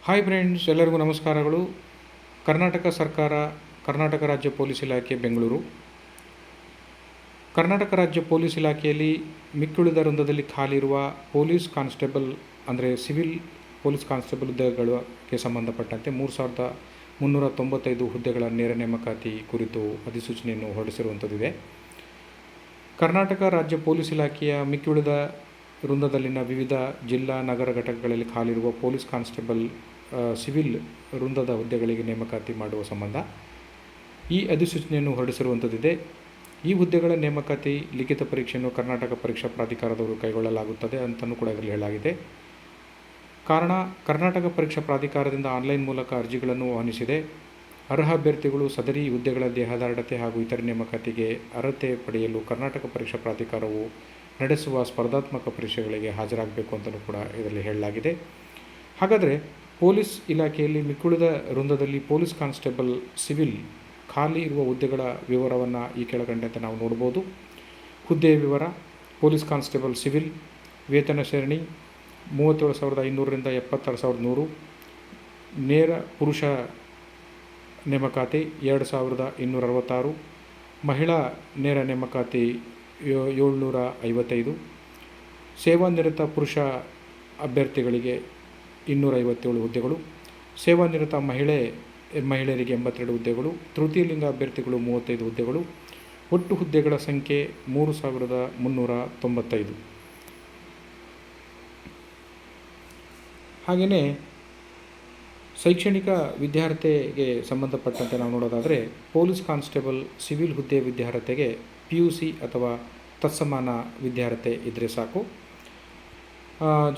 Hi friends, ಎಲ್ಲರಿಗೂ ನಮಸ್ಕಾರಗಳು. ಕರ್ನಾಟಕ ಸರ್ಕಾರ, ಕರ್ನಾಟಕ ರಾಜ್ಯ ಪೊಲೀಸ್ ಇಲಾಖೆ ಬೆಂಗಳೂರು. ಕರ್ನಾಟಕ ರಾಜ್ಯ ಪೊಲೀಸ್ ಇಲಾಖೆಯಲ್ಲಿ ಮಿಕ್ಕುಳಿದ ವೃಂದದಲ್ಲಿ ಖಾಲಿ ಇರುವ ಪೊಲೀಸ್ ಕಾನ್ಸ್ಟೇಬಲ್ ಅಂದರೆ ಸಿವಿಲ್ ಪೊಲೀಸ್ ಕಾನ್ಸ್ಟೇಬಲ್ ಹುದ್ದೆಗಳಿಗೆ ಸಂಬಂಧಪಟ್ಟಂತೆ 3395 ಹುದ್ದೆಗಳ ನೇರ ನೇಮಕಾತಿ ಕುರಿತು ಅಧಿಸೂಚನೆಯನ್ನು ಹೊರಡಿಸಿರುವಂಥದ್ದಿದೆ. ಕರ್ನಾಟಕ ರಾಜ್ಯ ಪೊಲೀಸ್ ಇಲಾಖೆಯ ಮಿಕ್ಕುಳಿದ ವೃಂದದಲ್ಲಿನ ವಿವಿಧ ಜಿಲ್ಲಾ ನಗರ ಘಟಕಗಳಲ್ಲಿ ಖಾಲಿರುವ ಪೊಲೀಸ್ ಕಾನ್ಸ್ಟೇಬಲ್ ಸಿವಿಲ್ ವೃಂದದ ಹುದ್ದೆಗಳಿಗೆ ನೇಮಕಾತಿ ಮಾಡುವ ಸಂಬಂಧ ಈ ಅಧಿಸೂಚನೆಯನ್ನು ಹೊರಡಿಸಿರುವಂಥದ್ದಿದೆ. ಈ ಹುದ್ದೆಗಳ ನೇಮಕಾತಿ ಲಿಖಿತ ಪರೀಕ್ಷೆಯನ್ನು ಕರ್ನಾಟಕ ಪರೀಕ್ಷಾ ಪ್ರಾಧಿಕಾರದವರು ಕೈಗೊಳ್ಳಲಾಗುತ್ತದೆ ಅಂತಲೂ ಕೂಡ ಇದರಲ್ಲಿ ಹೇಳಲಾಗಿದೆ. ಕಾರಣ, ಕರ್ನಾಟಕ ಪರೀಕ್ಷಾ ಪ್ರಾಧಿಕಾರದಿಂದ ಆನ್ಲೈನ್ ಮೂಲಕ ಅರ್ಜಿಗಳನ್ನು ಆಹ್ವಾನಿಸಿದೆ. ಅರ್ಹ ಅಭ್ಯರ್ಥಿಗಳು ಸದರಿ ಹುದ್ದೆಗಳ ದೇಹದಾರ್ಢ್ಯತೆ ಹಾಗೂ ಇತರೆ ನೇಮಕಾತಿಗೆ ಅರ್ಹತೆ ಪಡೆಯಲು ಕರ್ನಾಟಕ ಪರೀಕ್ಷಾ ಪ್ರಾಧಿಕಾರವು ನಡೆಸುವ ಸ್ಪರ್ಧಾತ್ಮಕ ಪರೀಕ್ಷೆಗಳಿಗೆ ಹಾಜರಾಗಬೇಕು ಅಂತಲೂ ಕೂಡ ಇದರಲ್ಲಿ ಹೇಳಲಾಗಿದೆ. ಹಾಗಾದರೆ ಪೊಲೀಸ್ ಇಲಾಖೆಯಲ್ಲಿ ಮಿಕ್ಕುಳಿದ ವೃಂದದಲ್ಲಿ ಪೊಲೀಸ್ ಕಾನ್ಸ್ಟೇಬಲ್ ಸಿವಿಲ್ ಖಾಲಿ ಇರುವ ಹುದ್ದೆಗಳ ವಿವರವನ್ನು ಈ ಕೆಳಕಂಡಂತೆ ನಾವು ನೋಡ್ಬೋದು. ಹುದ್ದೆಯ ವಿವರ: ಪೊಲೀಸ್ ಕಾನ್ಸ್ಟೇಬಲ್ ಸಿವಿಲ್, ವೇತನ ಶ್ರೇಣಿ 37,500ರಿಂದ 76,100. ನೇರ ಪುರುಷ ನೇಮಕಾತಿ 2,266. ಮಹಿಳಾ ನೇರ ನೇಮಕಾತಿ 755. ಸೇವಾನಿರತ ಪುರುಷ ಅಭ್ಯರ್ಥಿಗಳಿಗೆ 257 ಹುದ್ದೆಗಳು. ಸೇವಾನಿರತ ಮಹಿಳೆಯರಿಗೆ 82 ಹುದ್ದೆಗಳು. ತೃತೀಯ ಲಿಂಗ ಅಭ್ಯರ್ಥಿಗಳು 35 ಹುದ್ದೆಗಳು. ಒಟ್ಟು ಹುದ್ದೆಗಳ ಸಂಖ್ಯೆ 3,395. ಹಾಗೆಯೇ ಶೈಕ್ಷಣಿಕ ವಿದ್ಯಾರ್ಹತೆಗೆ ಸಂಬಂಧಪಟ್ಟಂತೆ ನಾವು ನೋಡೋದಾದರೆ ಪೊಲೀಸ್ ಕಾನ್ಸ್ಟೇಬಲ್ ಸಿವಿಲ್ ಹುದ್ದೆಯ ವಿದ್ಯಾರ್ಹತೆಗೆ PUC ಅಥವಾ ತತ್ಸಮಾನ ವಿದ್ಯಾರ್ಹತೆ ಇದ್ದರೆ ಸಾಕು.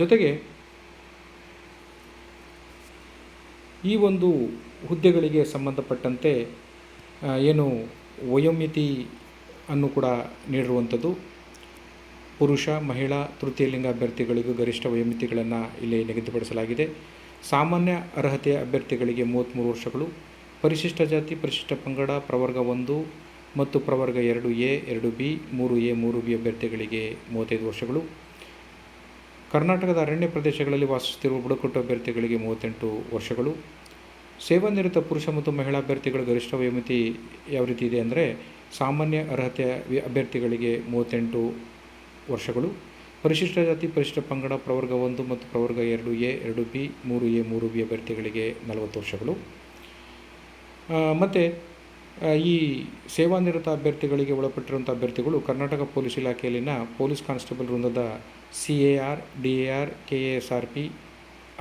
ಜೊತೆಗೆ ಈ ಒಂದು ಹುದ್ದೆಗಳಿಗೆ ಸಂಬಂಧಪಟ್ಟಂತೆ ಏನು ವಯೋಮಿತಿ ಅನ್ನು ಕೂಡ ನೀಡಿರುವಂಥದ್ದು. ಪುರುಷ, ಮಹಿಳಾ, ತೃತೀಯ ಲಿಂಗ ಅಭ್ಯರ್ಥಿಗಳಿಗೂ ಗರಿಷ್ಠ ವಯೋಮಿತಿಗಳನ್ನು ಇಲ್ಲಿ ನಿಗದಿಪಡಿಸಲಾಗಿದೆ. ಸಾಮಾನ್ಯ ಅರ್ಹತೆಯ ಅಭ್ಯರ್ಥಿಗಳಿಗೆ 33 ವರ್ಷಗಳು. ಪರಿಶಿಷ್ಟ ಜಾತಿ, ಪರಿಶಿಷ್ಟ ಪಂಗಡ, ಪ್ರವರ್ಗ 1 ಮತ್ತು ಪ್ರವರ್ಗ 2A, 2B, 3A, 3B ಅಭ್ಯರ್ಥಿಗಳಿಗೆ 35 ವರ್ಷಗಳು. ಕರ್ನಾಟಕದ ಅರಣ್ಯ ಪ್ರದೇಶಗಳಲ್ಲಿ ವಾಸಿಸುತ್ತಿರುವ ಬುಡಕಟ್ಟು ಅಭ್ಯರ್ಥಿಗಳಿಗೆ 38 ವರ್ಷಗಳು. ಸೇವಾನಿರತ ಪುರುಷ ಮತ್ತು ಮಹಿಳಾ ಅಭ್ಯರ್ಥಿಗಳ ಗರಿಷ್ಠ ವಯೋಮಿತಿ ಯಾವ ರೀತಿ ಇದೆ ಅಂದರೆ ಸಾಮಾನ್ಯ ಅರ್ಹತೆಯ ಅಭ್ಯರ್ಥಿಗಳಿಗೆ 38 ವರ್ಷಗಳು. ಪರಿಶಿಷ್ಟ ಜಾತಿ, ಪರಿಶಿಷ್ಟ ಪಂಗಡ, ಪ್ರವರ್ಗ 1 ಮತ್ತು ಪ್ರವರ್ಗ 2A, 2B, 3A, 3B ಅಭ್ಯರ್ಥಿಗಳಿಗೆ 40 ವರ್ಷಗಳು. ಮತ್ತು ಈ ಸೇವಾನಿರತ ಅಭ್ಯರ್ಥಿಗಳಿಗೆ ಒಳಪಟ್ಟಿರುವಂಥ ಅಭ್ಯರ್ಥಿಗಳು ಕರ್ನಾಟಕ ಪೊಲೀಸ್ ಇಲಾಖೆಯಲ್ಲಿನ ಪೊಲೀಸ್ ಕಾನ್ಸ್ಟೇಬಲ್ ವೃಂದದ CAR, DAR, KASRP,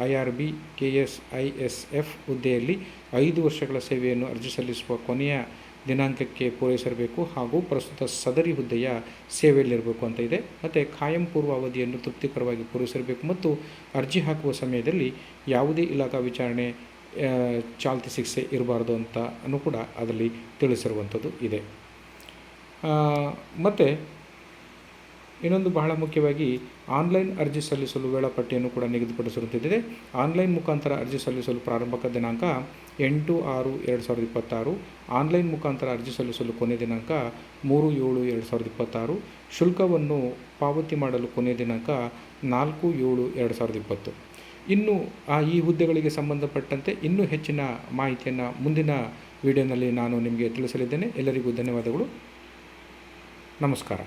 IRB, KSISF ಹುದ್ದೆಯಲ್ಲಿ 5 ವರ್ಷಗಳ ಸೇವೆಯನ್ನು ಅರ್ಜಿ ಸಲ್ಲಿಸುವ ಕೊನೆಯ ದಿನಾಂಕಕ್ಕೆ ಪೂರೈಸಿರಬೇಕು ಹಾಗೂ ಪ್ರಸ್ತುತ ಸದರಿ ಹುದ್ದೆಯ ಸೇವೆಯಲ್ಲಿರಬೇಕು ಅಂತ ಇದೆ. ಮತ್ತು ಖಾಯಂ ಪೂರ್ವ ಅವಧಿಯನ್ನು ತೃಪ್ತಿಕರವಾಗಿ ಪೂರೈಸಿರಬೇಕು ಮತ್ತು ಅರ್ಜಿ ಹಾಕುವ ಸಮಯದಲ್ಲಿ ಯಾವುದೇ ಇಲಾಖಾ ವಿಚಾರಣೆ ಚಾಲ್ತಿ ಶಿಕ್ಷೆ ಇರಬಾರ್ದು ಅಂತಲೂ ಕೂಡ ಅದರಲ್ಲಿ ತಿಳಿಸಿರುವಂಥದ್ದು ಇದೆ. ಮತ್ತು ಇನ್ನೊಂದು ಬಹಳ ಮುಖ್ಯವಾಗಿ ಆನ್ಲೈನ್ ಅರ್ಜಿ ಸಲ್ಲಿಸಲು ವೇಳಾಪಟ್ಟಿಯನ್ನು ಕೂಡ ನಿಗದಿಪಡಿಸಿರುವಂಥದ್ದಿದೆ. ಆನ್ಲೈನ್ ಮುಖಾಂತರ ಅರ್ಜಿ ಸಲ್ಲಿಸಲು ಪ್ರಾರಂಭಕ ದಿನಾಂಕ 8/6/2026. ಆನ್ಲೈನ್ ಮುಖಾಂತರ ಅರ್ಜಿ ಸಲ್ಲಿಸಲು ಕೊನೆಯ ದಿನಾಂಕ 3/7/2026. ಶುಲ್ಕವನ್ನು ಪಾವತಿ ಮಾಡಲು ಕೊನೆಯ ದಿನಾಂಕ 4/7/2020. ಇನ್ನು ಈ ಹುದ್ದೆಗಳಿಗೆ ಸಂಬಂಧಪಟ್ಟಂತೆ ಇನ್ನೂ ಹೆಚ್ಚಿನ ಮಾಹಿತಿಯನ್ನು ಮುಂದಿನ ವಿಡಿಯೋನಲ್ಲಿ ನಾನು ನಿಮಗೆ ತಿಳಿಸಲಿದ್ದೇನೆ. ಎಲ್ಲರಿಗೂ ಧನ್ಯವಾದಗಳು. ನಮಸ್ಕಾರ.